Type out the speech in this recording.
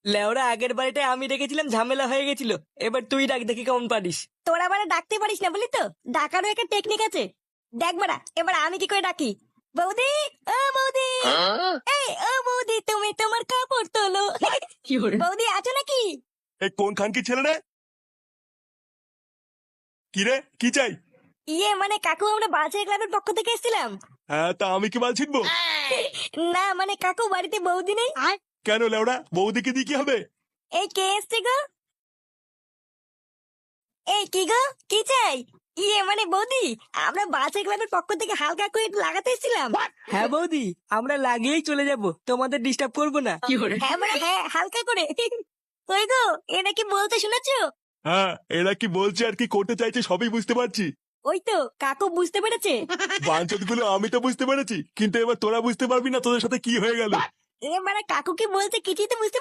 লেওরা আগের বাড়িতে আমি রেখেছিলাম, ঝামেলা হয়ে গেছিল। এবার তুই ডাক, দেখি কেমন পারিস। তোরা মানে ডাকতে পারিস না বলি তো, ডাকারও একটা টেকনিক আছে। দেখ বাড়া, এবার আমি কি করে ডাকি। বৌদি, ও বৌদি, এই ও বৌদি, তুমি তোমার কাপড় তোলো। বৌদি আছো নাকি? এই কোন খানকি ছেলে রে? কি রে, কি চাই? ইয়ে মানে কাকু, আমরা বাচ্চা ক্লাবের পক্ষ থেকে এসেছিলাম। হ্যাঁ, তা আমি কি বাল ছিটবো? না মানে কাকু, বাড়িতে বৌদি নেই। কেন লেওড়া, বৌদিকে দিয়ে কি হবে? এই কে এসছে গো? এই কি গো, কি চাই? ইয়ে মানে বৌদি, আমরা বাচ্চা ক্লাবের পক্ষ থেকে হালকা করে একটু লাগাতে এসেছিলাম। হ্যাঁ বৌদি, আমরা লাগিয়েই চলে যাব, তোমাদের ডিস্টার্ব করবো না। হ্যাঁ মানে হ্যাঁ, হালকা করে। ওই গো, এটা কি বলতে শুনেছো? হ্যাঁ, এরা কি বলছে আর কি করতে চাইছে সবই বুঝতে পারছি। ওই তো কাকু বুঝতে পেরেছে। বাঞ্চত গুলো আমি তো বুঝতে পেরেছি, কিন্তু এবার তোরা বুঝতে পারবি না তোদের সাথে কি হয়ে গেল। এ মানে কাকু কি বলছে কিছুই তো বুঝতে